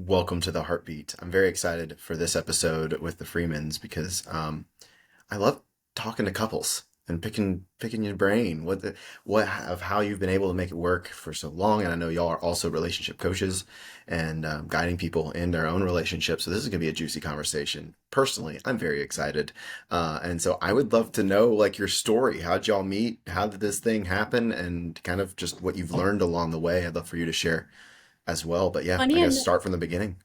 Welcome to the Heartbeat. I'm very excited for this episode with the Freemans because I love talking to couples and picking your brain what of how you've been able to make it work for so long. And I know y'all are also relationship coaches and guiding people in their own relationships. So this is going to be a juicy conversation. Personally, I'm very excited, and so I would love to know like your story. How'd y'all meet? How did this thing happen? And kind of just what you've learned along the way. I'd love for you to share as well. But yeah, I Funny guess en- start from the beginning.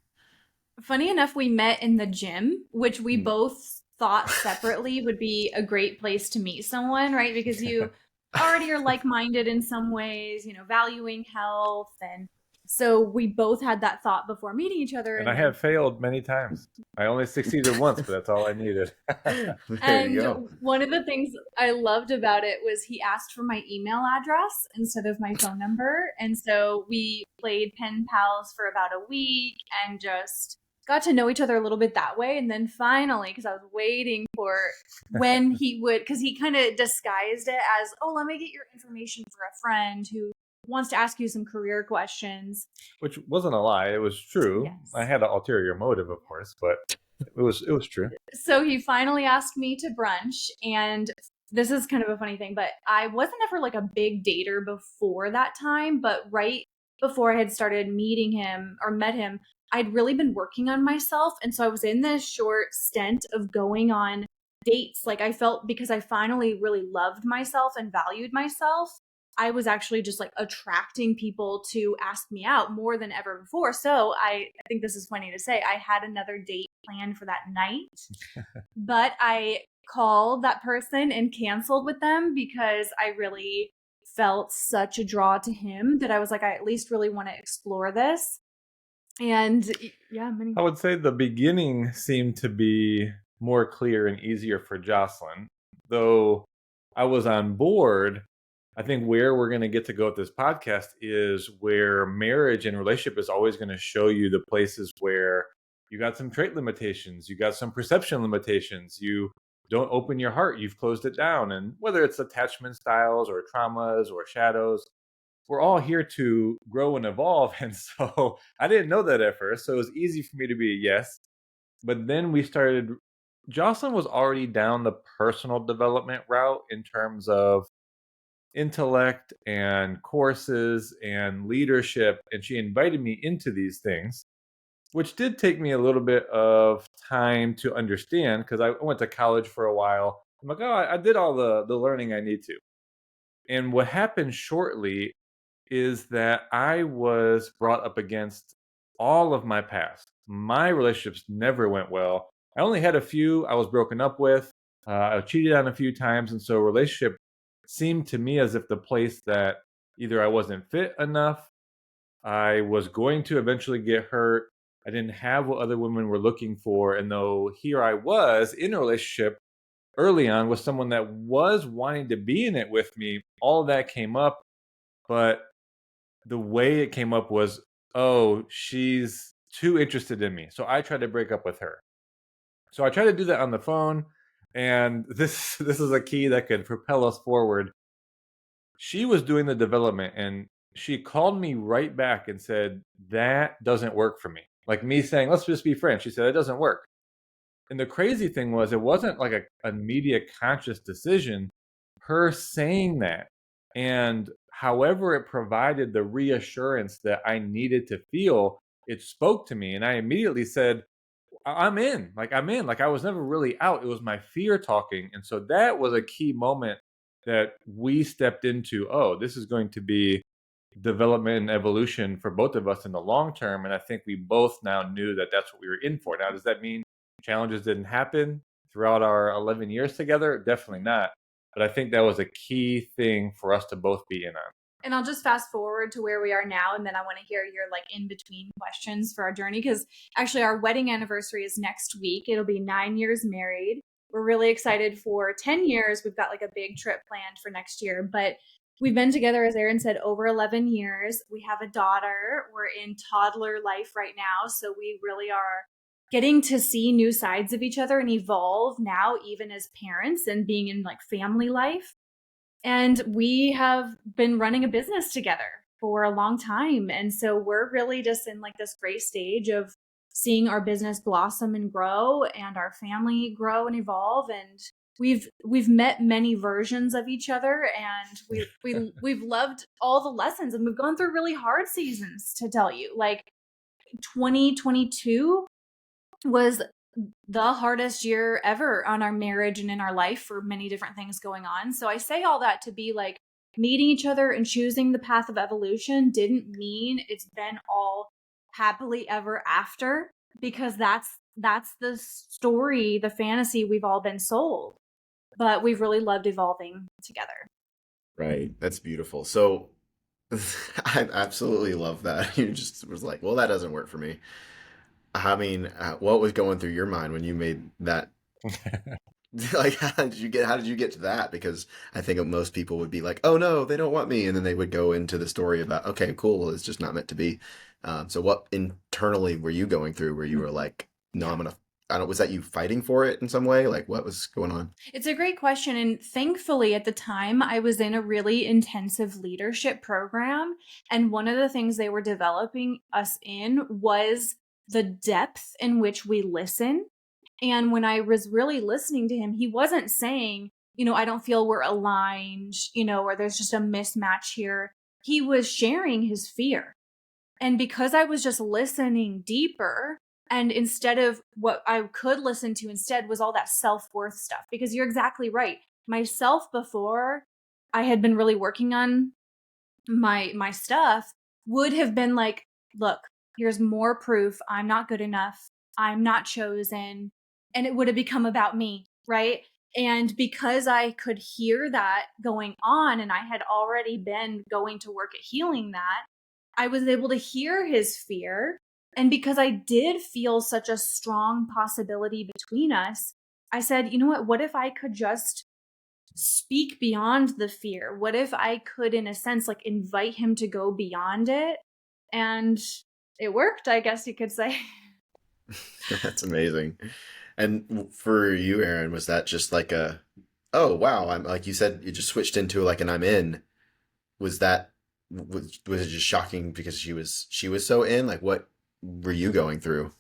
Funny enough, we met in the gym, which we Hmm. both thought separately would be a great place to meet someone, right? Because you already are like-minded in some ways, valuing health. And so we both had that thought before meeting each other. And And I then have failed many times. I only succeeded once, but that's all I needed. There you and go. one of the things I loved about it was he asked for my email address instead of my phone number. And so we played pen pals for about a week and just got to know each other a little bit that way. And then finally, because I was waiting for when he would, because he kind of disguised it as, oh, let me get your information for a friend who wants to ask you some career questions. Which wasn't a lie. It was true. I Yes. had an ulterior motive, of course, but it was true. So he finally asked me to brunch, and this is kind of a funny thing, but I wasn't ever like a big dater before that time, but right before I had started meeting him or met him, I'd really been working on myself. And so I was in this short stint of going on dates. Like I felt because I finally really loved myself and valued myself, I was actually just like attracting people to ask me out more than ever before. So I think this is funny to say. I had another date planned for that night, but I called that person and canceled with them because I really felt such a draw to him that I was like, I at least really want to explore this. And yeah, many. I would say the beginning seemed to be more clear and easier for Jocelyn, though I was on board. I think where we're going to get to go with this podcast is where marriage and relationship is always going to show you the places where you got some trait limitations, you got some perception limitations, you don't open your heart, you've closed it down. And whether it's attachment styles or traumas or shadows, we're all here to grow and evolve. And so I didn't know that at first. So it was easy for me to be a yes. But then we started, Jocelyn was already down the personal development route in terms of intellect and courses and leadership. And she invited me into these things, which did take me a little bit of time to understand because I went to college for a while. I'm like, oh, I did all the learning I need to. And what happened shortly is that I was brought up against all of my past. My relationships never went well. I only had a few I was broken up with. I cheated on a few times. And so relationship seemed to me as if the place that either I wasn't fit enough, I was going to eventually get hurt, I didn't have what other women were looking for. And though here I was in a relationship early on with someone that was wanting to be in it with me, all of that came up. But the way it came up was, oh, she's too interested in me. So I tried to break up with her. So I tried to do that on the phone. And this is a key that could propel us forward. She was doing the development and she called me right back and said, that doesn't work for me. Like me saying, let's just be friends. She said, it doesn't work. And the crazy thing was, it wasn't like a immediate conscious decision. Her saying that, and however it provided the reassurance that I needed to feel, it spoke to me. And I immediately said, I'm in. Like, I'm in. Like, I was never really out. It was my fear talking. And so that was a key moment that we stepped into. Oh, this is going to be development and evolution for both of us in the long term. And I think we both now knew that that's what we were in for. Now, does that mean challenges didn't happen throughout our 11 years together? Definitely not. But I think that was a key thing for us to both be in on. And I'll just fast forward to where we are now, and then I want to hear your like in between questions for our journey, because actually our wedding anniversary is next week. It'll be 9 years married. We're really excited for 10 years. We've got like a big trip planned for next year, but we've been together, as Aaron said, over 11 years. We have a daughter. We're in toddler life right now, so we really are getting to see new sides of each other and evolve now, even as parents and being in like family life. And we have been running a business together for a long time. And so we're really just in like this great stage of seeing our business blossom and grow and our family grow and evolve. And we've met many versions of each other, and we've loved all the lessons, and we've gone through really hard seasons, to tell you. Like 2022 was the hardest year ever on our marriage and in our life for many different things going on. So I say all that to be like, meeting each other and choosing the path of evolution didn't mean it's been all happily ever after, because that's the story, the fantasy we've all been sold. But we've really loved evolving together. Right. That's beautiful. So I absolutely love that. You just was like, well, that doesn't work for me. I mean, what was going through your mind when you made that? Like, how did you get to that? Because I think most people would be like, oh no, they don't want me. And then they would go into the story about, okay, cool, well, it's just not meant to be. So what internally were you going through where you were like, no, Yeah. I don't, was that you fighting for it in some way? Like what was going on? It's a great question. And thankfully, at the time, I was in a really intensive leadership program. And one of the things they were developing us in was the depth in which we listen. And when I was really listening to him, he wasn't saying, I don't feel we're aligned, or there's just a mismatch here. He was sharing his fear. And because I was just listening deeper, and instead of what I could listen to instead was all that self-worth stuff, because you're exactly right. Myself, before I had been really working on my stuff, would have been like, look, here's more proof I'm not good enough. I'm not chosen. And it would have become about me, right? And because I could hear that going on, and I had already been going to work at healing that, I was able to hear his fear. And because I did feel such a strong possibility between us, I said, you know what if I could just speak beyond the fear? What if I could, in a sense, like invite him to go beyond it? And it worked, I guess you could say. That's amazing. And for you, Aaron, was that just like oh wow, I'm like you said, you just switched into like an I'm in. Was that was it just shocking because she was so in? Like what were you going through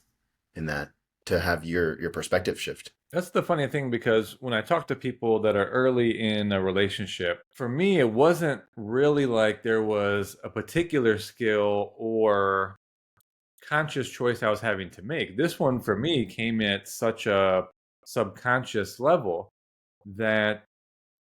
in that to have your perspective shift? That's the funny thing, because when I talk to people that are early in a relationship, for me, it wasn't really like there was a particular skill or conscious choice I was having to make. This one for me came at such a subconscious level that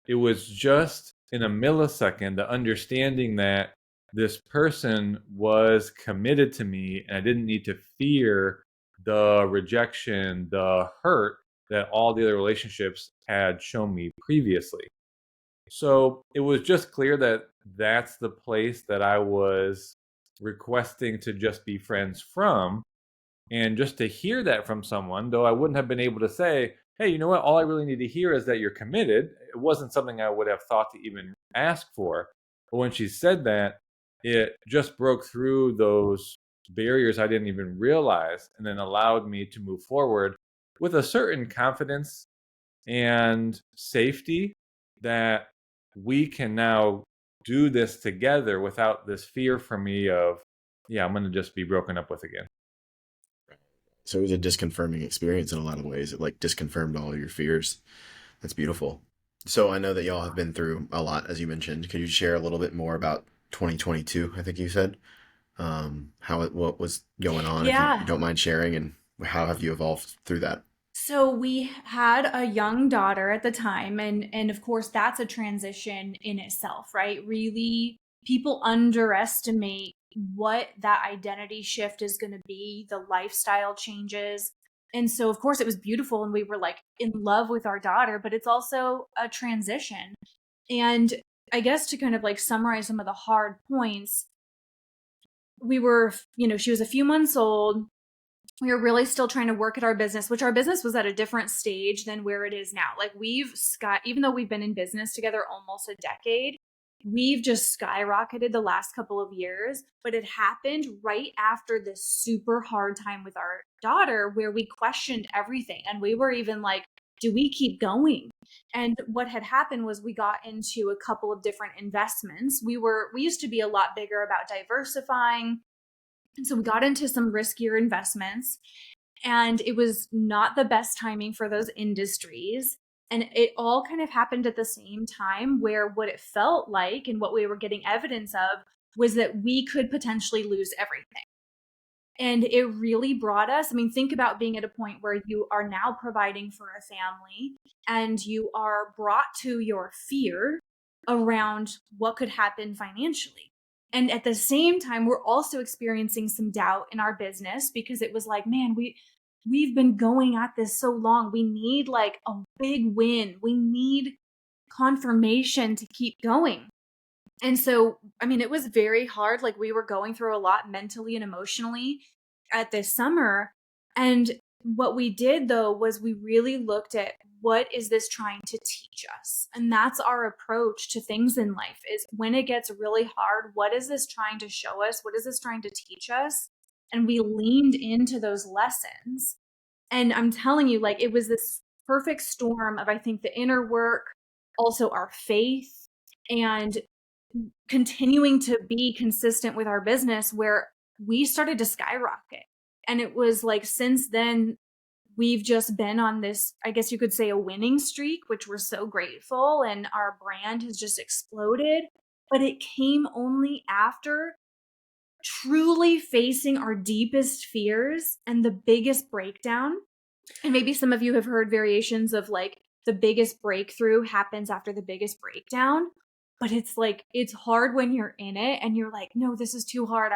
it was just in a millisecond, the understanding that this person was committed to me and I didn't need to fear the rejection, the hurt that all the other relationships had shown me previously. So it was just clear that that's the place that I was requesting to just be friends from. And just to hear that from someone, though I wouldn't have been able to say, hey, you know what? All I really need to hear is that you're committed. It wasn't something I would have thought to even ask for. But when she said that, it just broke through those barriers I didn't even realize, and then allowed me to move forward with a certain confidence and safety that we can now do this together without this fear for me of, yeah, I'm going to just be broken up with again. So it was a disconfirming experience in a lot of ways. It like disconfirmed all of your fears. That's beautiful. So I know that y'all have been through a lot, as you mentioned. Could you share a little bit more about 2022? I think you said what was going on, if you Yeah. don't mind sharing, and how have you evolved through that? So we had a young daughter at the time, and of course that's a transition in itself, right? Really, people underestimate what that identity shift is going to be, the lifestyle changes. And so of course it was beautiful and we were like in love with our daughter, but it's also a transition. And I guess to kind of like summarize some of the hard points, we were, she was a few months old. We were really still trying to work at our business, which our business was at a different stage than where it is now. Like even though we've been in business together almost a decade, we've just skyrocketed the last couple of years. But it happened right after this super hard time with our daughter where we questioned everything. And we were even like, do we keep going? And what had happened was we got into a couple of different investments. We used to be a lot bigger about diversifying. And so we got into some riskier investments, and it was not the best timing for those industries. And it all kind of happened at the same time, where what it felt like and what we were getting evidence of was that we could potentially lose everything. And it really brought us, I mean, think about being at a point where you are now providing for a family and you are brought to your fear around what could happen financially. And at the same time, we're also experiencing some doubt in our business, because it was like, man, we've been going at this so long. We need like a big win. We need confirmation to keep going. And so, I mean, it was very hard. Like, we were going through a lot mentally and emotionally at this summer. And what we did though was we really looked at, what is this trying to teach us? And that's our approach to things in life, is when it gets really hard, what is this trying to show us? What is this trying to teach us? And we leaned into those lessons. And I'm telling you, like, it was this perfect storm of, I think, the inner work, also our faith, and continuing to be consistent with our business, where we started to skyrocket. And it was like, since then, we've just been on this, I guess you could say, a winning streak, which we're so grateful. And our brand has just exploded. But it came only after truly facing our deepest fears and the biggest breakdown. And maybe some of you have heard variations of like, the biggest breakthrough happens after the biggest breakdown. But it's like, it's hard when you're in it and you're like, no, this is too hard.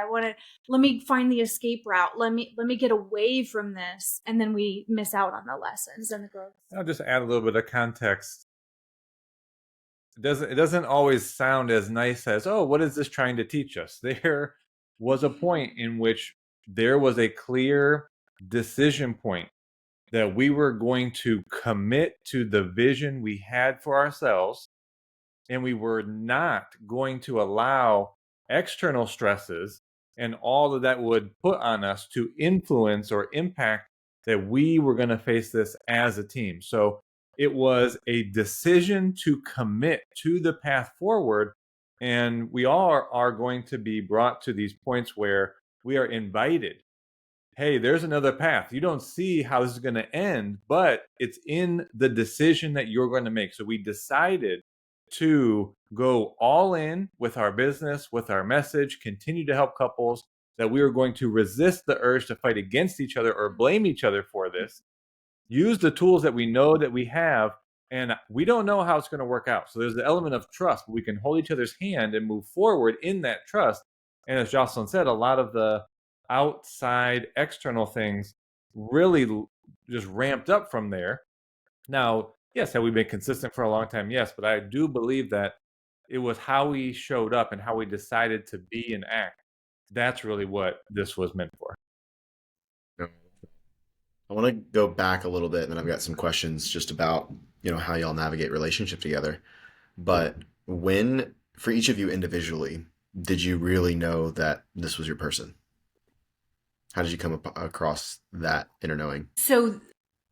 Let me find the escape route. Let me get away from this. And then we miss out on the lessons and the growth. I'll just add a little bit of context. It doesn't always sound as nice as, oh, what is this trying to teach us? There was a point in which there was a clear decision point that we were going to commit to the vision we had for ourselves, and we were not going to allow external stresses and all of that would put on us to influence or impact that we were going to face this as a team. So it was a decision to commit to the path forward. And we all are going to be brought to these points where we are invited. Hey, there's another path. You don't see how this is going to end, but it's in the decision that you're going to make. So we decided to go all in with our business, with our message, continue to help couples, that we were going to resist the urge to fight against each other or blame each other for this, use the tools that we know that we have, and we don't know how it's going to work out. So there's the element of trust, but we can hold each other's hand and move forward in that trust. And as Jocelyn said, a lot of the outside external things really just ramped up from there. Now, yes, have we been consistent for a long time? Yes, but I do believe that it was how we showed up and how we decided to be and act. That's really what this was meant for. I want to go back a little bit, and then I've got some questions just about, how y'all navigate relationship together. But when, for each of you individually, did you really know that this was your person? How did you come across that inner knowing? So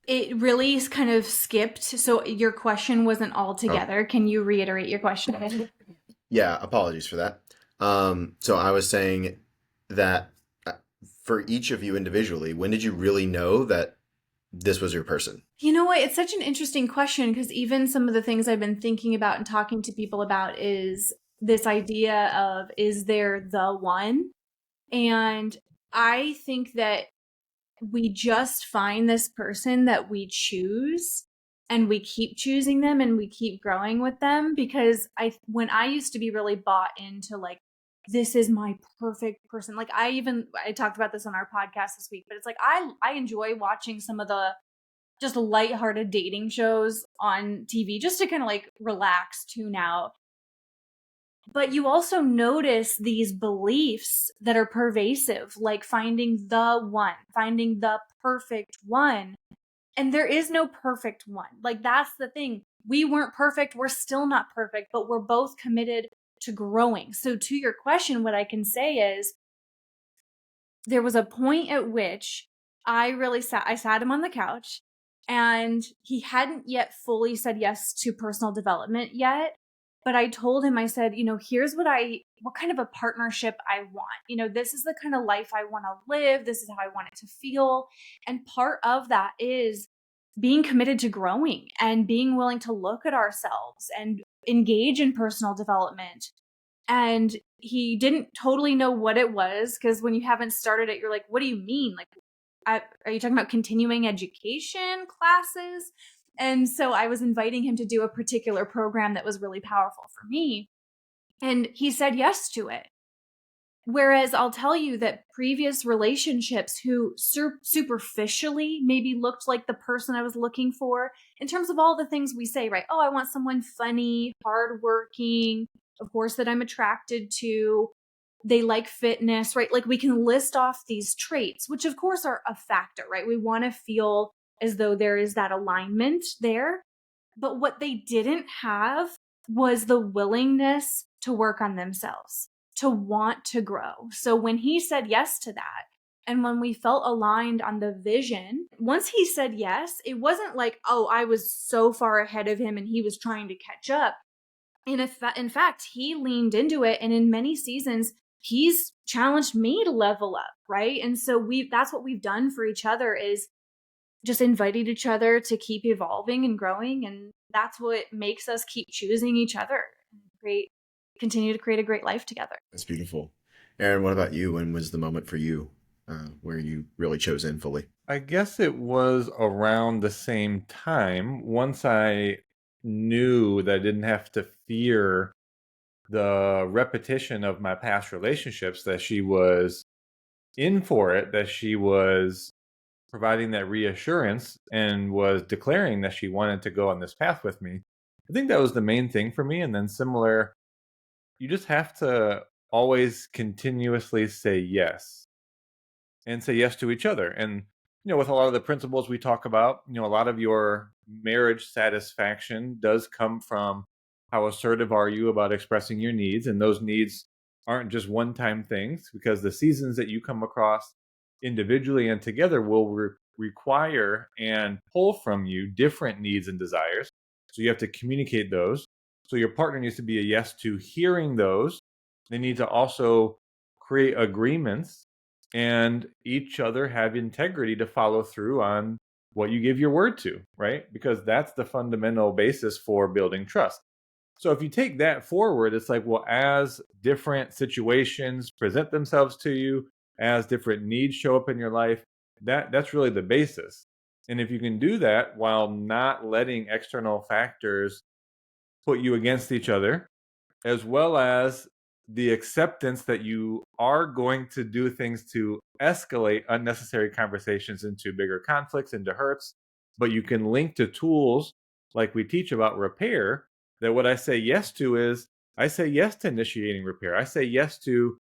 it really kind of skipped. So your question wasn't all together. Can you reiterate your question? Yeah, apologies for that. So I was saying that for each of you individually, when did you really know that this was your person? You know what? It's such an interesting question, because even some of the things I've been thinking about and talking to people about is this idea of, is there the one? And I think that we just find this person that we choose, and we keep choosing them and we keep growing with them. Because when I used to be really bought into like, this is my perfect person. Like, I talked about this on our podcast this week, but it's like, I enjoy watching some of the just lighthearted dating shows on TV just to kind of like relax, tune out. But you also notice these beliefs that are pervasive, like finding the one, finding the perfect one. And there is no perfect one. Like, that's the thing. We weren't perfect. We're still not perfect, but we're both committed to growing. So to your question, what I can say is, there was a point at which I sat him on the couch And he hadn't yet fully said yes to personal development yet. But I told him, I said, here's what kind of a partnership I want. This is the kind of life I want to live. This is how I want it to feel. And part of that is being committed to growing and being willing to look at ourselves and engage in personal development. And he didn't totally know what it was, because when you haven't started it, you're like, what do you mean? Like, are you talking about continuing education classes? And so I was inviting him to do a particular program that was really powerful for me. And he said yes to it. Whereas I'll tell you that previous relationships who superficially maybe looked like the person I was looking for, in terms of all the things we say, right? Oh, I want someone funny, hardworking, of course, that I'm attracted to. They like fitness, right? Like we can list off these traits, which of course are a factor, right? We want to feel as though there is that alignment there. But what they didn't have was the willingness to work on themselves, to want to grow. So when he said yes to that, and when we felt aligned on the vision, once he said yes, it wasn't like, oh, I was so far ahead of him and he was trying to catch up. And in fact, he leaned into it. And in many seasons, he's challenged me to level up, right? And so that's what we've done for each other, is just invited each other to keep evolving and growing. And that's what makes us keep choosing each other and continue to create a great life together. That's beautiful. Aaron, what about you? When was the moment for you where you really chose in fully? I guess it was around the same time. Once I knew that I didn't have to fear the repetition of my past relationships, that she was in for it, that she was providing that reassurance and was declaring that she wanted to go on this path with me. I think that was the main thing for me. And then similar, you just have to always continuously say yes, and say yes to each other. And with a lot of the principles we talk about, a lot of your marriage satisfaction does come from how assertive are you about expressing your needs, and those needs aren't just one-time things, because the seasons that you come across individually and together will require and pull from you different needs and desires. So you have to communicate those. So your partner needs to be a yes to hearing those. They need to also create agreements and each other have integrity to follow through on what you give your word to, right? Because that's the fundamental basis for building trust. So if you take that forward, it's like, well, as different situations present themselves to you, as different needs show up in your life, that's really the basis. And if you can do that while not letting external factors put you against each other, as well as the acceptance that you are going to do things to escalate unnecessary conversations into bigger conflicts, into hurts, but you can link to tools like we teach about repair. That what I say yes to is, I say yes to initiating repair. I say yes to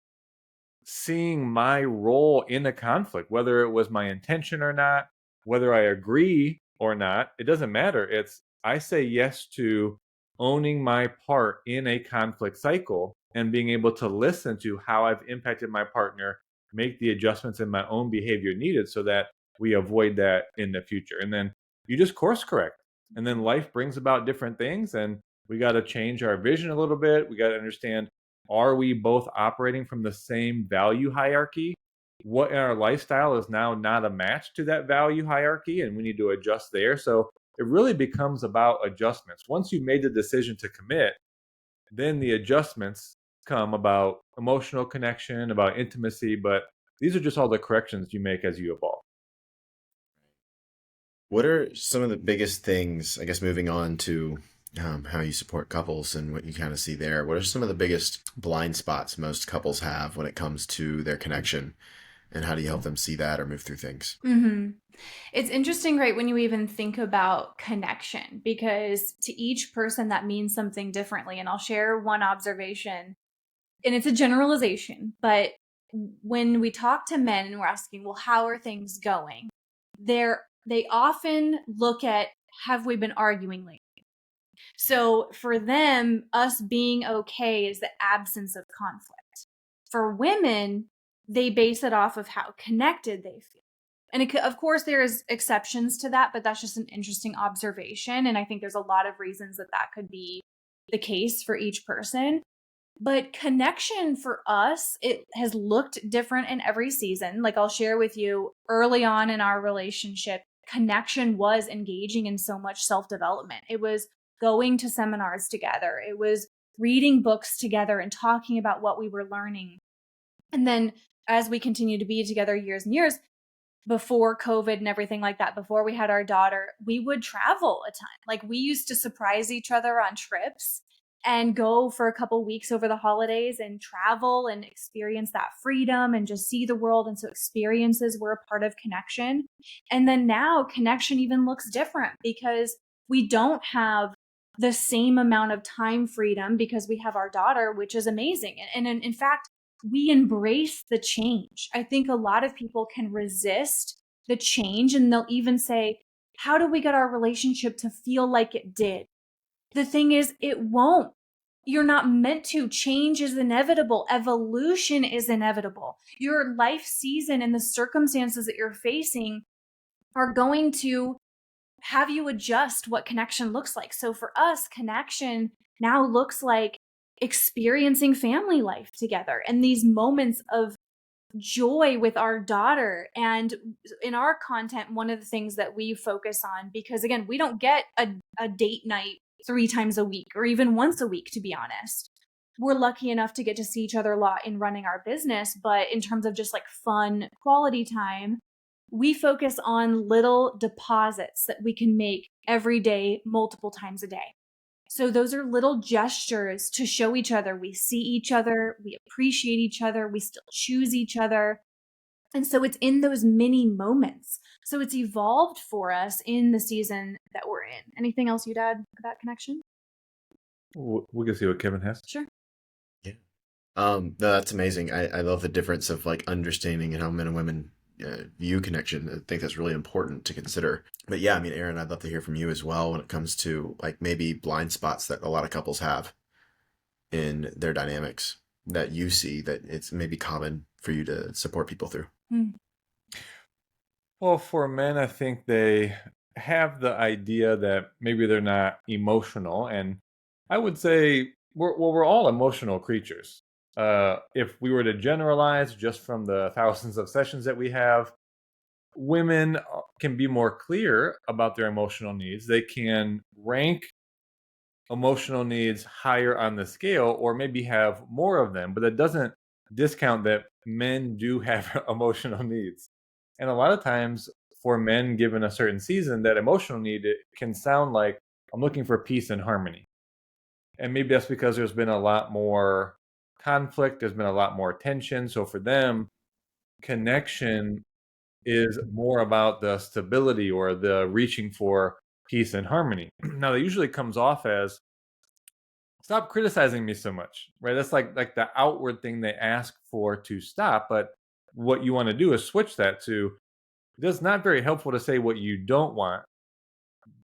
seeing my role in a conflict, whether it was my intention or not, whether I agree or not, it doesn't matter. It's, I say yes to owning my part in a conflict cycle and being able to listen to how I've impacted my partner, make the adjustments in my own behavior needed so that we avoid that in the future. And then you just course correct. And then life brings about different things, and we got to change our vision a little bit. We got to understand, are we both operating from the same value hierarchy? What in our lifestyle is now not a match to that value hierarchy, and we need to adjust there. So it really becomes about adjustments. Once you've made the decision to commit, then the adjustments come about emotional connection, about intimacy. But these are just all the corrections you make as you evolve. What are some of the biggest things, I guess, moving on to how you support couples and what you kind of see there? What are some of the biggest blind spots most couples have when it comes to their connection? And how do you help them see that or move through things? Mm-hmm. It's interesting, right, when you even think about connection, because to each person that means something differently. And I'll share one observation, and it's a generalization, but when we talk to men and we're asking, well, how are things going? They often look at, have we been arguing lately? So for them, us being okay is the absence of conflict. For women, they base it off of how connected they feel. And of course, there's exceptions to that, but that's just an interesting observation. And I think there's a lot of reasons that that could be the case for each person. But connection for us, it has looked different in every season. Like I'll share with you early on in our relationship, connection was engaging in so much self development. It was going to seminars together, it was reading books together and talking about what we were learning. And then as we continue to be together years and years, before COVID and everything like that, before we had our daughter, we would travel a ton. Like we used to surprise each other on trips and go for a couple weeks over the holidays and travel and experience that freedom and just see the world. And so experiences were a part of connection. And then now connection even looks different because we don't have the same amount of time freedom because we have our daughter, which is amazing. And in fact, we embrace the change. I think a lot of people can resist the change and they'll even say, how do we get our relationship to feel like it did? The thing is, it won't. You're not meant to. Change is inevitable. Evolution is inevitable. Your life season and the circumstances that you're facing are going to have you adjust what connection looks like. So for us, connection now looks like experiencing family life together and these moments of joy with our daughter. And in our content, one of the things that we focus on, because again, we don't get a date night 3 times a week or even once a week, to be honest. We're lucky enough to get to see each other a lot in running our business. But in terms of just like fun quality time, we focus on little deposits that we can make every day, multiple times a day. So those are little gestures to show each other we see each other, we appreciate each other, we still choose each other. And so it's in those mini moments. So it's evolved for us in the season that we're in. Anything else you'd add about connection? We can see what Kevin has. Sure. Yeah. No, that's amazing. I love the difference of like understanding and how men and women view connection. I think that's really important to consider. But yeah, I mean, Aaron, I'd love to hear from you as well when it comes to like maybe blind spots that a lot of couples have in their dynamics that you see that it's maybe common for you to support people through. Well, for men, I think they have the idea that maybe they're not emotional. And I would say we're all emotional creatures. If we were to generalize just from the thousands of sessions that we have, women can be more clear about their emotional needs. They can rank emotional needs higher on the scale or maybe have more of them, but that doesn't discount that men do have emotional needs. And a lot of times for men given a certain season, that emotional need, it can sound like I'm looking for peace and harmony. And maybe that's because there's been a lot more conflict, there's been a lot more tension. So for them, connection is more about the stability or the reaching for peace and harmony. Now, that usually comes off as stop criticizing me so much, right? That's like the outward thing they ask for to stop. But what you want to do is switch that to, it's not very helpful to say what you don't want,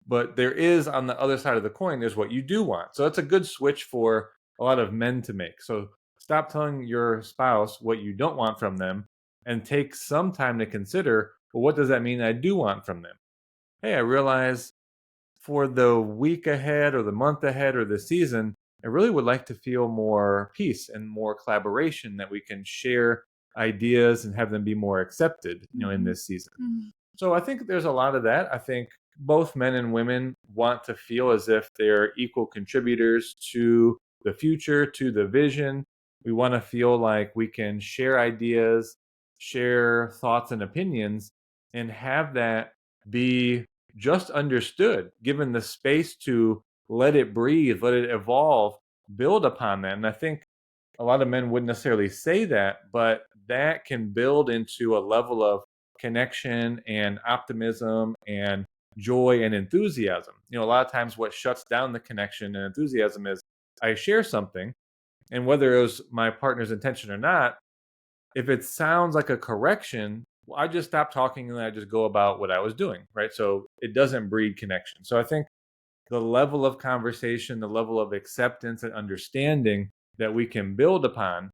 but there is on the other side of the coin, there's what you do want. So it's a good switch for a lot of men to make. So stop telling your spouse what you don't want from them and take some time to consider, well, what does that mean I do want from them? Hey, I realize for the week ahead or the month ahead or the season, I really would like to feel more peace and more collaboration, that we can share ideas and have them be more accepted, in this season. Mm-hmm. So I think there's a lot of that. I think both men and women want to feel as if they're equal contributors to the future, to the vision. We want to feel like we can share ideas, share thoughts and opinions, and have that be just understood, given the space to let it breathe, let it evolve, build upon that. And I think a lot of men wouldn't necessarily say that, but that can build into a level of connection and optimism and joy and enthusiasm. A lot of times what shuts down the connection and enthusiasm is I share something, and whether it was my partner's intention or not, if it sounds like a correction, well, I just stop talking and I just go about what I was doing, right? So it doesn't breed connection. So I think the level of conversation, the level of acceptance and understanding that we can build upon,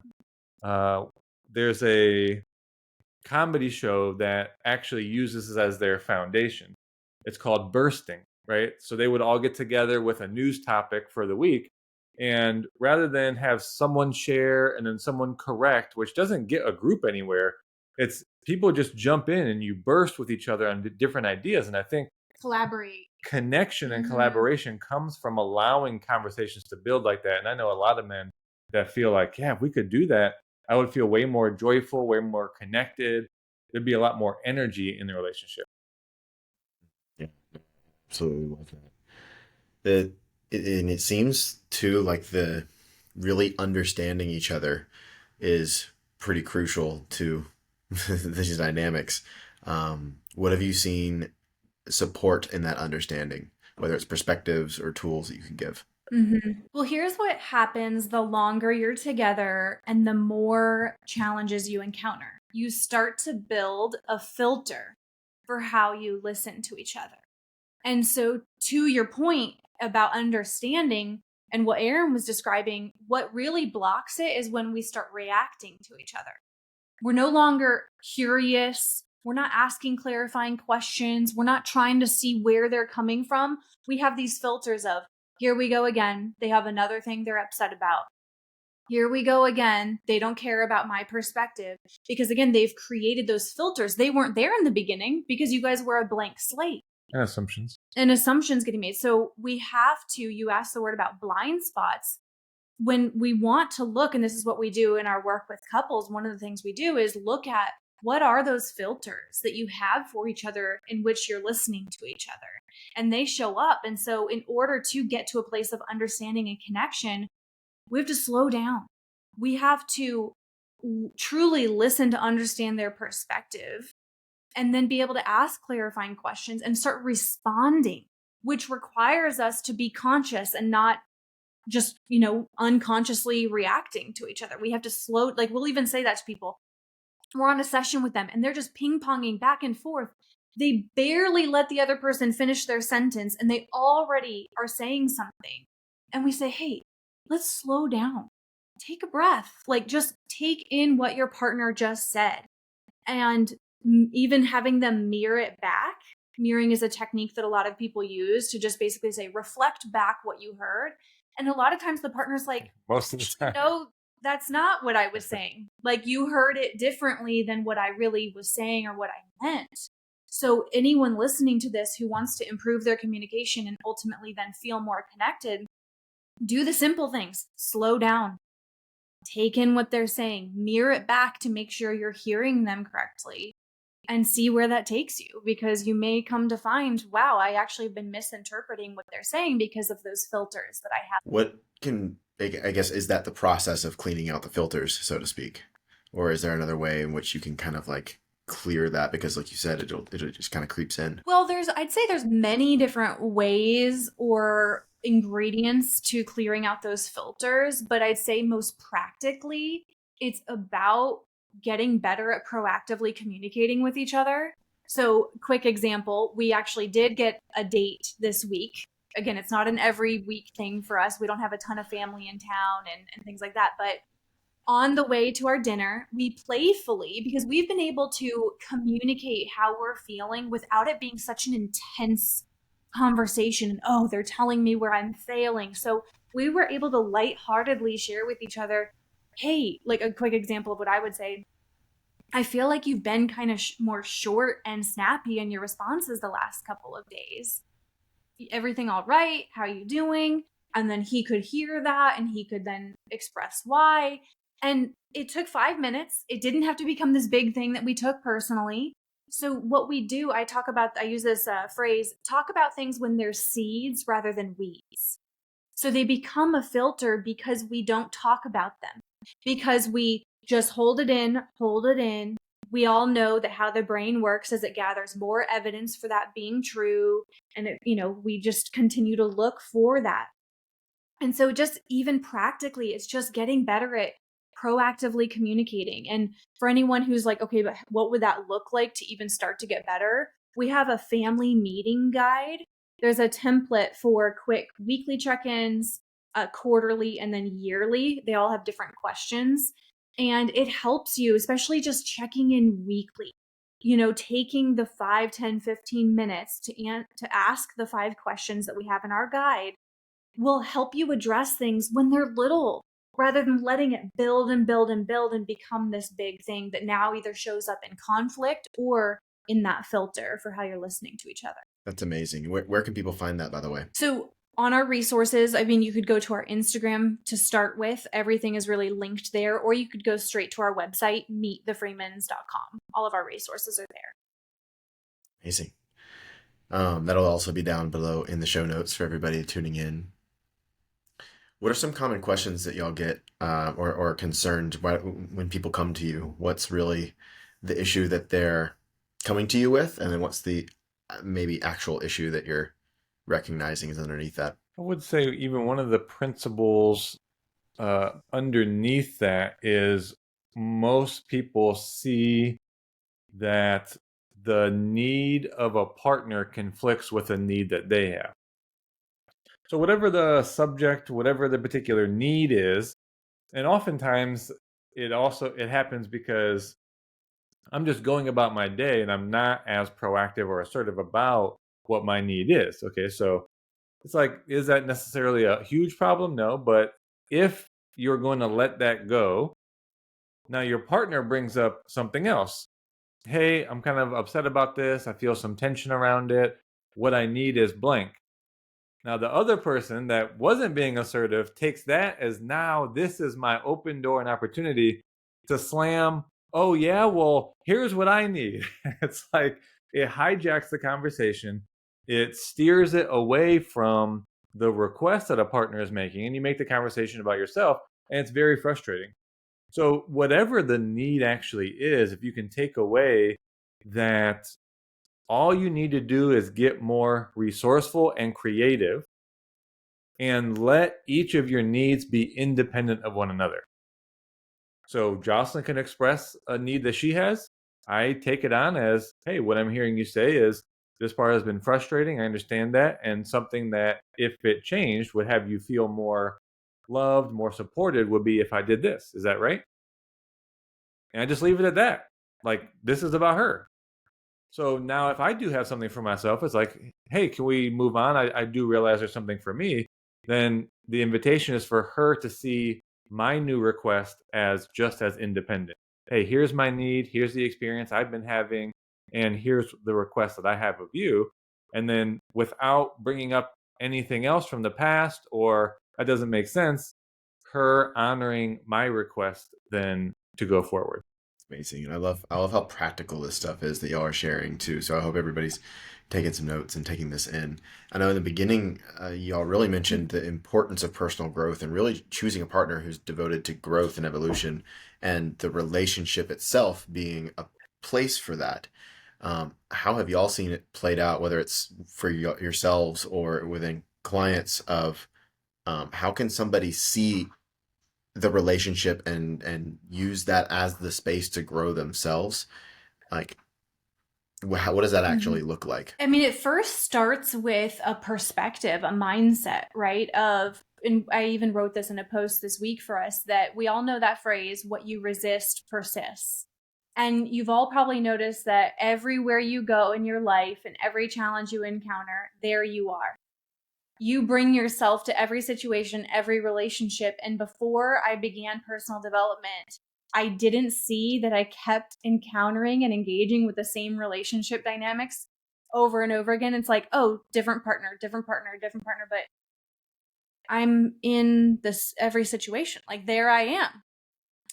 there's a comedy show that actually uses this as their foundation. It's called Bursting, right? So they would all get together with a news topic for the week. And rather than have someone share and then someone correct, which doesn't get a group anywhere, it's people just jump in and you burst with each other on different ideas. And I think Collaborate. connection and Mhm. collaboration comes from allowing conversations to build like that. And I know a lot of men that feel like, yeah, if we could do that, I would feel way more joyful, way more connected. There'd be a lot more energy in the relationship. Yeah, absolutely love that. And it seems too like the really understanding each other is pretty crucial to these dynamics. What have you seen support in that understanding, whether it's perspectives or tools that you can give? Well, here's what happens the longer you're together and the more challenges you encounter. You start to build a filter for how you listen to each other. And so, to your point about understanding and what Aaron was describing, what really blocks it is when we start reacting to each other. We're no longer curious. We're not asking clarifying questions. We're not trying to see where they're coming from. We have these filters of, here we go again. They have another thing they're upset about. Here we go again. They don't care about my perspective. Because again, they've created those filters. They weren't there in the beginning because you guys were a blank slate And assumptions. and assumptions getting made. So we have to, you asked the word about blind spots. When we want to look, and this is what we do in our work with couples, one of the things we do is look at what are those filters that you have for each other in which you're listening to each other. And they show up. And so, in order to get to a place of understanding and connection, we have to slow down. We have to truly listen to understand their perspective and then be able to ask clarifying questions and start responding, which requires us to be conscious and not just, unconsciously reacting to each other. We have to slow, like, we'll even say that to people. We're on a session with them and they're just ping ponging back and forth. They barely let the other person finish their sentence and they already are saying something. And we say, hey, let's slow down. Take a breath. Like, just take in what your partner just said. And even having them mirror it back. Mirroring is a technique that a lot of people use to just basically say, reflect back what you heard. And a lot of times the partner's like, Most of the actually, time. no, that's not what I was saying. Like, you heard it differently than what I really was saying or what I meant. So anyone listening to this who wants to improve their communication and ultimately then feel more connected, do the simple things. Slow down. Take in what they're saying. Mirror it back to make sure you're hearing them correctly and see where that takes you, because you may come to find, wow, I actually have been misinterpreting what they're saying because of those filters that I have. What can, I guess, is that the process of cleaning out the filters, so to speak? Or is there another way in which you can kind of like clear that? Because like you said, it just kind of creeps in. Well, I'd say there's many different ways or ingredients to clearing out those filters, but I'd say most practically, it's about getting better at proactively communicating with each other. So, quick example, we actually did get a date this week. Again, it's not an every week thing for us. We don't have a ton of family in town and things like that. But on the way to our dinner, we playfully, because we've been able to communicate how we're feeling without it being such an intense conversation. And, oh, they're telling me where I'm failing. So we were able to lightheartedly share with each other, hey, like a quick example of what I would say, I feel like you've been kind of more short and snappy in your responses the last couple of days. Everything all right? How are you doing? And then he could hear that and he could then express why. And it took 5 minutes. It didn't have to become this big thing that we took personally. So, what we do, I use this phrase, talk about things when they're seeds rather than weeds. So, they become a filter because we don't talk about them, because we just hold it in, hold it in. We all know that how the brain works is it gathers more evidence for that being true. And we just continue to look for that. And so just even practically, it's just getting better at proactively communicating. And for anyone who's like, okay, but what would that look like to even start to get better? We have a family meeting guide. There's a template for quick weekly check-ins, quarterly, and then yearly. They all have different questions. And it helps you, especially just checking in weekly, taking the 5, 10, 15 minutes to ask the 5 questions that we have in our guide will help you address things when they're little, rather than letting it build and build and build and become this big thing that now either shows up in conflict or in that filter for how you're listening to each other. That's amazing. Where can people find that, by the way? So on our resources, I mean, you could go to our Instagram to start with. Everything is really linked there, or you could go straight to our website, meetthefreemans.com. All of our resources are there. Amazing. That'll also be down below in the show notes for everybody tuning in. What are some common questions that y'all get or are concerned when people come to you? What's really the issue that they're coming to you with? And then what's the maybe actual issue that you're recognizing is underneath that? I would say even one of the principles underneath that is most people see that the need of a partner conflicts with a need that they have. So whatever the subject, whatever the particular need is, and oftentimes it happens because I'm just going about my day and I'm not as proactive or assertive about what my need is. Okay, so it's like, is that necessarily a huge problem? No, but if you're going to let that go, now your partner brings up something else. Hey, I'm kind of upset about this. I feel some tension around it. What I need is blank. Now, the other person that wasn't being assertive takes that as now this is my open door and opportunity to slam. Oh, yeah, well, here's what I need. It's like it hijacks the conversation, it steers it away from the request that a partner is making, and you make the conversation about yourself, and it's very frustrating. So, whatever the need actually is, if you can take away that all you need to do is get more resourceful and creative and let each of your needs be independent of one another. So Jocelyn can express a need that she has. I take it on as, hey, what I'm hearing you say is this part has been frustrating. I understand that. And something that, if it changed, would have you feel more loved, more supported would be if I did this. Is that right? And I just leave it at that. Like, this is about her. So now if I do have something for myself, it's like, hey, can we move on? I do realize there's something for me. Then the invitation is for her to see my new request as just as independent. Hey, here's my need. Here's the experience I've been having. And here's the request that I have of you. And then without bringing up anything else from the past or that doesn't make sense, her honoring my request then to go forward. Amazing. And I love how practical this stuff is that y'all are sharing too. So I hope everybody's taking some notes and taking this in. I know in the beginning, y'all really mentioned the importance of personal growth and really choosing a partner who's devoted to growth and evolution and the relationship itself being a place for that. How have y'all seen it played out, whether it's for yourselves or within clients of how can somebody see the relationship and use that as the space to grow themselves? Like, what does that actually look like? I mean, it first starts with a perspective, a mindset, right? And I even wrote this in a post this week for us, that we all know that phrase, what you resist persists. And you've all probably noticed that everywhere you go in your life and every challenge you encounter, there you are. You bring yourself to every situation, every relationship. And before I began personal development, I didn't see that I kept encountering and engaging with the same relationship dynamics over and over again. It's like, oh, different partner, different partner, different partner. But I'm in this every situation. Like, there I am.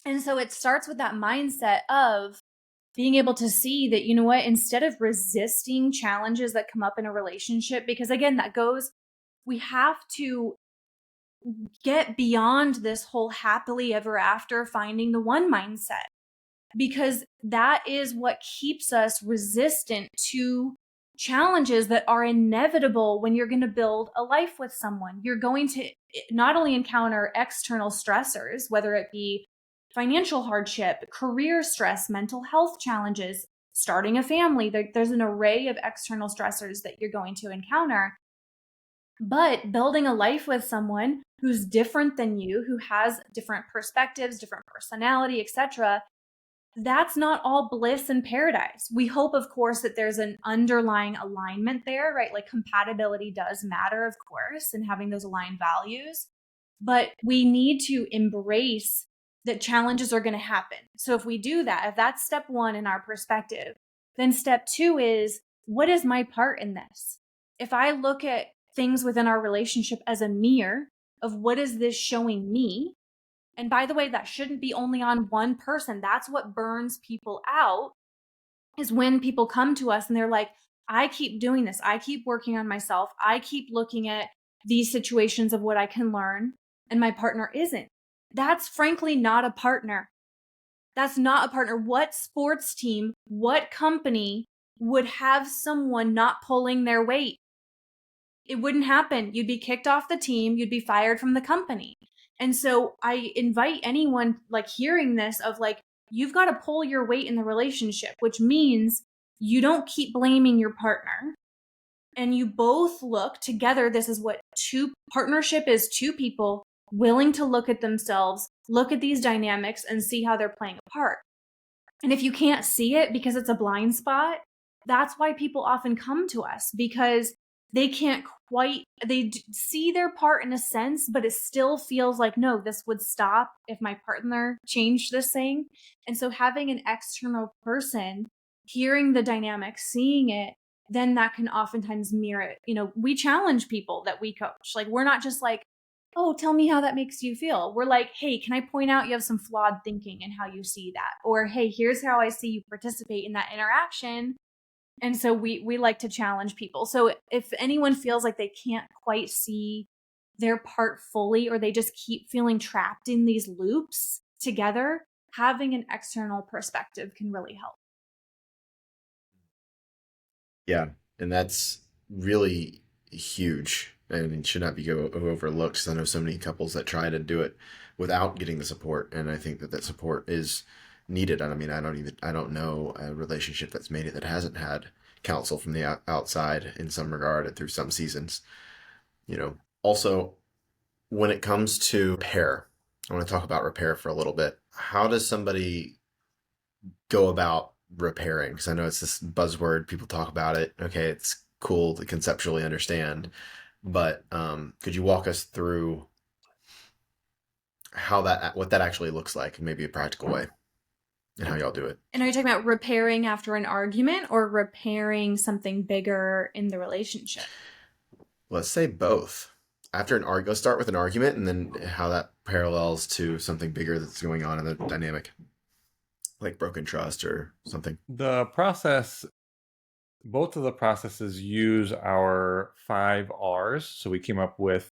And so it starts with that mindset of being able to see that, you know what, instead of resisting challenges that come up in a relationship, because again, we have to get beyond this whole happily ever after finding the one mindset, because that is what keeps us resistant to challenges that are inevitable when you're going to build a life with someone. You're going to not only encounter external stressors, whether it be financial hardship, career stress, mental health challenges, starting a family. There's an array of external stressors that you're going to encounter. But building a life with someone who's different than you, who has different perspectives, different personality, etc., that's not all bliss and paradise. We hope, of course, that there's an underlying alignment there, right? Like compatibility does matter, of course, and having those aligned values. But we need to embrace that challenges are going to happen. So if we do that, if that's step one in our perspective, then step two is, what is my part in this? If I look at things within our relationship as a mirror of what is this showing me, and by the way, that shouldn't be only on one person. That's what burns people out, is when people come to us and they're like, I keep doing this. I keep working on myself. I keep looking at these situations of what I can learn, and my partner isn't. That's frankly not a partner. That's not a partner. What sports team, what company would have someone not pulling their weight? It wouldn't happen. You'd be kicked off the team, you'd be fired from the company. And so I invite anyone like hearing this of like, you've got to pull your weight in the relationship, which means you don't keep blaming your partner, and you both look together. This is what two partnership is: two people willing to look at themselves, look at these dynamics and see how they're playing a part. And if you can't see it because it's a blind spot, that's why people often come to us, because they can't quite, they see their part in a sense, but it still feels like, no, this would stop if my partner changed this thing. And so having an external person hearing the dynamic, seeing it, then that can oftentimes mirror it. You know, we challenge people that we coach. Like, we're not just like, oh, tell me how that makes you feel. We're like, hey, can I point out you have some flawed thinking in how you see that? Or, hey, here's how I see you participate in that interaction. And so we like to challenge people. So if anyone feels like they can't quite see their part fully, or they just keep feeling trapped in these loops together, having an external perspective can really help. Yeah, and that's really huge, and it should not be overlooked. Because I know so many couples that try to do it without getting the support, and I think that that support is needed. And I mean, I don't know a relationship that's made it that hasn't had counsel from the outside in some regard and through some seasons. You know, also when it comes to repair, I want to talk about repair for a little bit. How does somebody go about repairing? Because I know it's this buzzword, people talk about it. Okay, it's cool to conceptually understand, but could you walk us through how that what that actually looks like, maybe a practical way, and how y'all do it? And are you talking about repairing after an argument or repairing something bigger in the relationship? Let's say both. After an argue, let's start with an argument, and then how that parallels to something bigger that's going on in the dynamic, like broken trust or something. The process, both of the processes use our 5 R's. So we came up with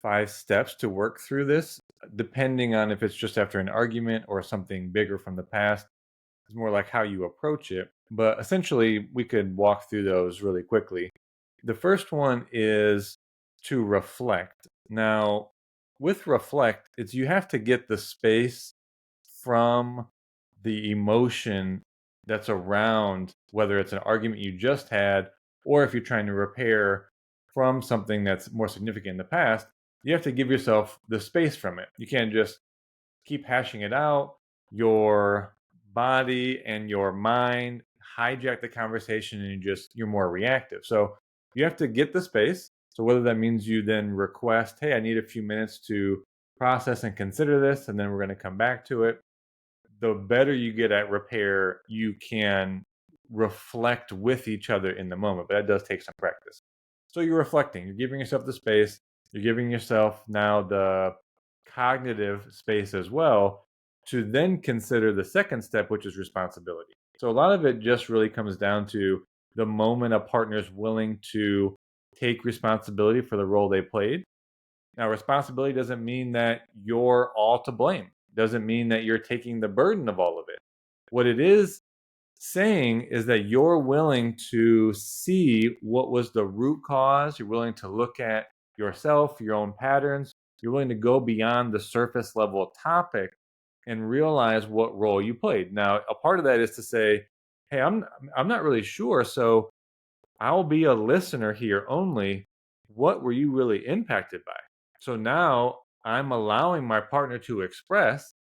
5 steps to work through this, depending on if it's just after an argument or something bigger from the past. It's more like how you approach it. But essentially, we could walk through those really quickly. The first one is to reflect. Now, with reflect, it's you have to get the space from the emotion that's around, whether it's an argument you just had or if you're trying to repair from something that's more significant in the past. You have to give yourself the space from it. You can't just keep hashing it out. Your body and your mind hijack the conversation, and you're more reactive. So you have to get the space. So whether that means you then request, hey, I need a few minutes to process and consider this, and then we're going to come back to it. The better you get at repair, you can reflect with each other in the moment, but that does take some practice. So you're reflecting, you're giving yourself the space, you're giving yourself now the cognitive space as well to then consider the second step, which is responsibility. So a lot of it just really comes down to the moment a partner is willing to take responsibility for the role they played. Now, responsibility doesn't mean that you're all to blame, doesn't mean that you're taking the burden of all of it. What it is saying is that you're willing to see what was the root cause. You're willing to look at yourself, your own patterns. You're willing to go beyond the surface level topic and realize what role you played. Now, a part of that is to say, hey, I'm not really sure, so I'll be a listener here only, what were you really impacted by? So now I'm allowing my partner to express,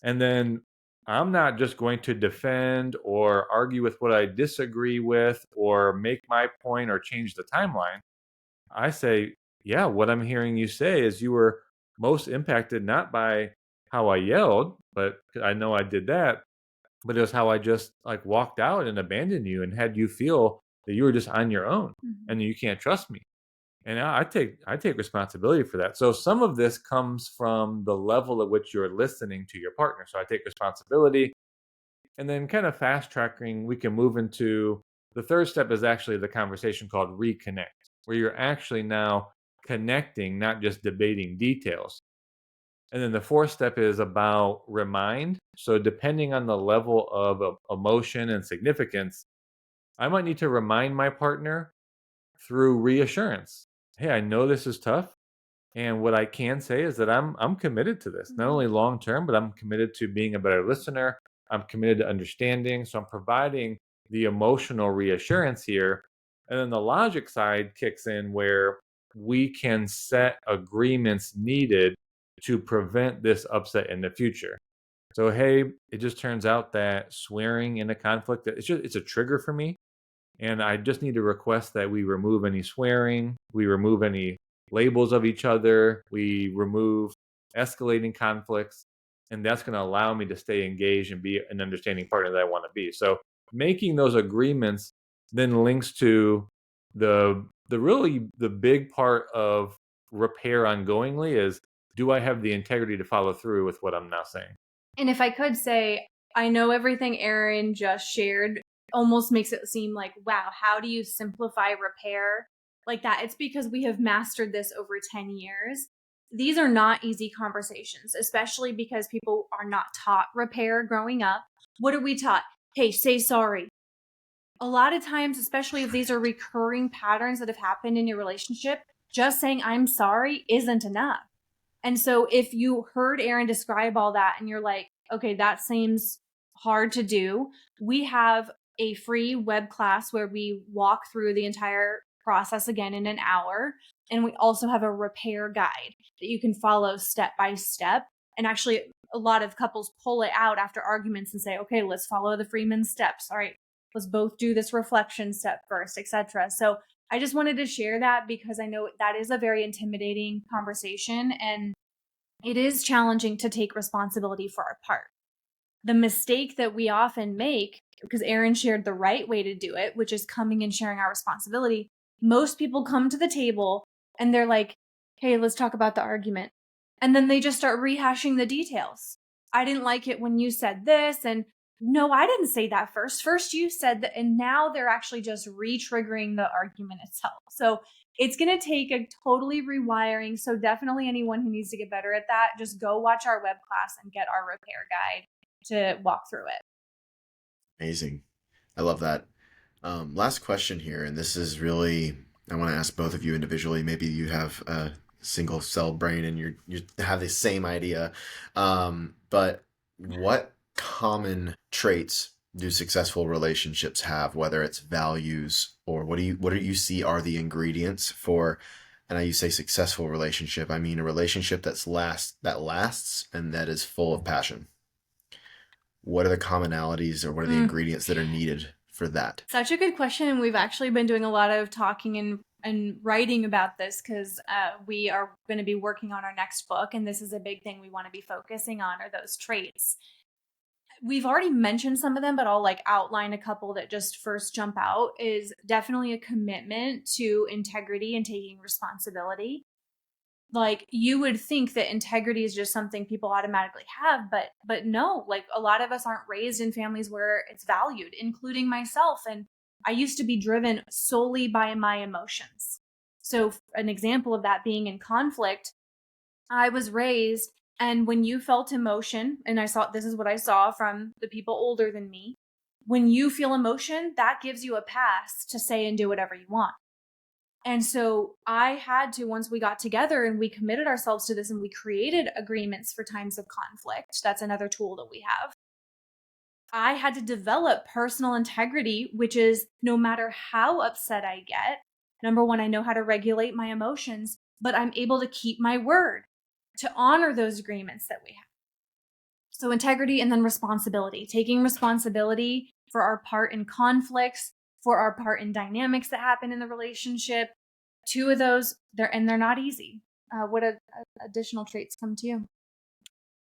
and then I'm not just going to defend or argue with what I disagree with or make my point or change the timeline. I say, yeah, what I'm hearing you say is you were most impacted not by how I yelled, but I know I did that, but it was how I just like walked out and abandoned you and had you feel that you were just on your own Mhm. and you can't trust me. And I take responsibility for that. So some of this comes from the level at which you're listening to your partner. So I take responsibility, and then kind of fast tracking, we can move into the third step is actually the conversation called reconnect, where you're actually now connecting, not just debating details. And then the fourth step is about remind. So depending on the level of emotion and significance, I might need to remind my partner through reassurance. Hey, I know this is tough. And what I can say is that I'm committed to this, not Mhm. only long term, but I'm committed to being a better listener. I'm committed to understanding. So I'm providing the emotional reassurance here. And then the logic side kicks in where we can set agreements needed to prevent this upset in the future. So hey, it just turns out that swearing in a conflict, it's a trigger for me, and I just need to request that we remove any swearing, we remove any labels of each other, we remove escalating conflicts, and that's going to allow me to stay engaged and be an understanding partner that I want to be. So making those agreements then links to the really the big part of repair ongoingly is, do I have the integrity to follow through with what I'm now saying? And if I could say, I know everything Aaron just shared almost makes it seem like, wow, how do you simplify repair like that? It's because we have mastered this over 10 years. These are not easy conversations, especially because people are not taught repair growing up. What are we taught? Hey, say sorry. A lot of times, especially if these are recurring patterns that have happened in your relationship, just saying I'm sorry isn't enough. And so if you heard Aaron describe all that and you're like, okay, that seems hard to do, we have a free web class where we walk through the entire process again in an hour. And we also have a repair guide that you can follow step by step. And actually, a lot of couples pull it out after arguments and say, okay, let's follow the Freeman steps. All right, let's both do this reflection step first, etc. So I just wanted to share that because I know that is a very intimidating conversation and it is challenging to take responsibility for our part. The mistake that we often make, because Aaron shared the right way to do it, which is coming and sharing our responsibility, most people come to the table and they're like, hey, let's talk about the argument. And then they just start rehashing the details. I didn't like it when you said this. And no, I didn't say that first. First, you said that. And now they're actually just re triggering the argument itself. So it's going to take a totally rewiring. So, definitely anyone who needs to get better at that, just go watch our web class and get our repair guide to walk through it. Amazing. I love that. Last question here, and this is really, I want to ask both of you individually. Maybe you have a single cell brain and you have the same idea. But what common traits do successful relationships have, whether it's values or what do you see are the ingredients for, and I you say successful relationship, I mean a relationship that lasts and that is full of passion. What are the commonalities or what are the Mm, ingredients that are needed for that? Such a good question. And we've actually been doing a lot of talking and writing about this because we are going to be working on our next book. And this is a big thing we want to be focusing on are those traits. We've already mentioned some of them, but I'll like outline a couple that just first jump out is definitely a commitment to integrity and taking responsibility. Like you would think that integrity is just something people automatically have, but no, like a lot of us aren't raised in families where it's valued, including myself. And I used to be driven solely by my emotions. So an example of that being in conflict, I was raised and when you felt emotion, and I saw this is what I saw from the people older than me, when you feel emotion, that gives you a pass to say and do whatever you want. And so I had to, once we got together and we committed ourselves to this and we created agreements for times of conflict, that's another tool that we have. I had to develop personal integrity, which is no matter how upset I get, Number one, I know how to regulate my emotions, but I'm able to keep my word, to honor those agreements that we have. So integrity and then responsibility, taking responsibility for our part in conflicts, for our part in dynamics that happen in the relationship. Two of those, they're not easy. What additional traits come to you?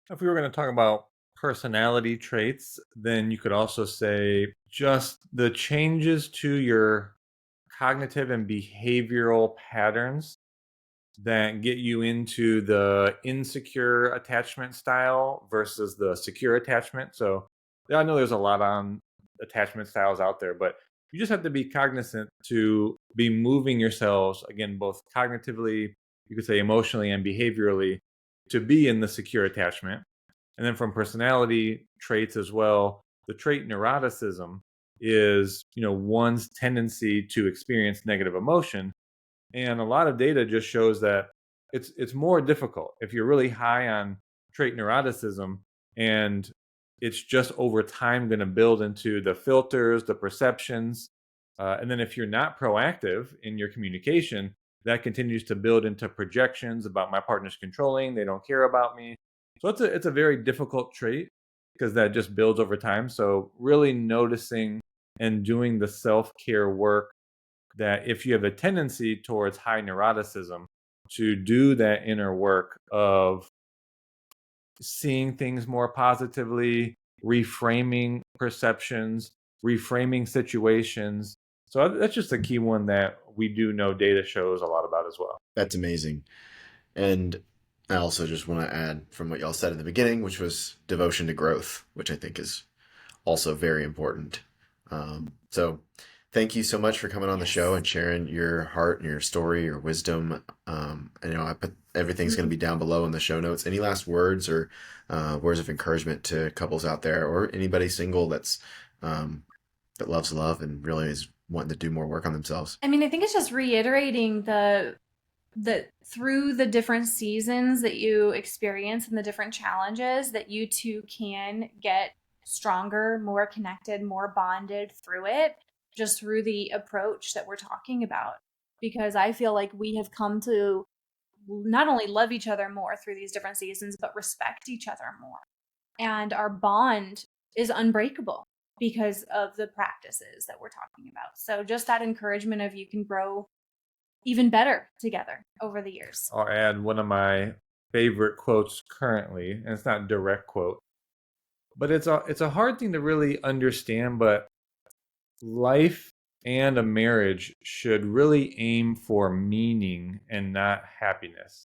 If we were going to talk about personality traits, then you could also say just the changes to your cognitive and behavioral patterns that get you into the insecure attachment style versus the secure attachment. So yeah, I know there's a lot on attachment styles out there, but you just have to be cognizant to be moving yourselves, again, both cognitively, you could say emotionally and behaviorally, to be in the secure attachment. And then from personality traits as well, the trait neuroticism is, one's tendency to experience negative emotion. And a lot of data just shows that it's more difficult if you're really high on trait neuroticism, and it's just over time going to build into the filters, the perceptions. And then if you're not proactive in your communication, that continues to build into projections about my partner's controlling, they don't care about me. So it's a very difficult trait because that just builds over time. So really noticing and doing the self-care work, that if you have a tendency towards high neuroticism, to do that inner work of seeing things more positively, reframing perceptions, reframing situations. So that's just a key one that we do know data shows a lot about as well. That's amazing. And I also just want to add from what y'all said in the beginning, which was devotion to growth, which I think is also very important. So thank you so much for coming on the show Yes. and sharing your heart and your story, your wisdom. I put everything's going to be down below in the show notes. Any last words or words of encouragement to couples out there, or anybody single um, that loves love and really is wanting to do more work on themselves? I mean, I think it's just reiterating the through the different seasons that you experience and the different challenges, that you too can get stronger, more connected, more bonded through it, just through the approach that we're talking about. Because I feel like we have come to not only love each other more through these different seasons, but respect each other more. And our bond is unbreakable because of the practices that we're talking about. So just that encouragement of you can grow even better together over the years. I'll add one of my favorite quotes currently, and it's not a direct quote, but it's a hard thing to really understand. But life and a marriage should really aim for meaning and not happiness.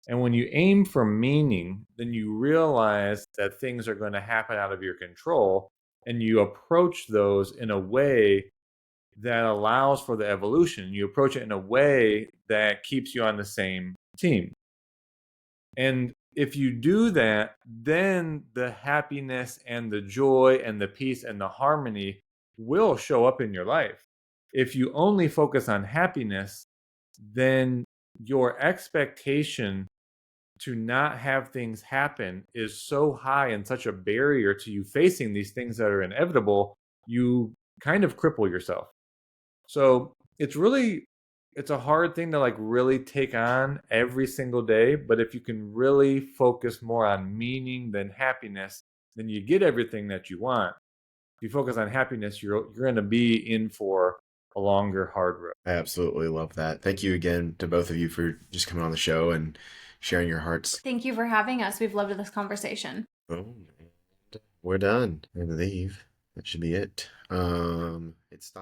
And when you aim for meaning, then you realize that things are going to happen out of your control, and you approach those in a way that allows for the evolution. You approach it in a way that keeps you on the same team. And if you do that, then the happiness and the joy and the peace and the harmony will show up in your life. If you only focus on happiness, then your expectation to not have things happen is so high and such a barrier to you facing these things that are inevitable, you kind of cripple yourself. So it's a hard thing to like really take on every single day, but if you can really focus more on meaning than happiness, then you get everything that you want. If you focus on happiness, you're going to be in for a longer hard road. I absolutely love that. Thank you again to both of you for just coming on the show and sharing your hearts. Thank you for having us. We've loved this conversation. Boom. And we're done, I believe. That should be it. It's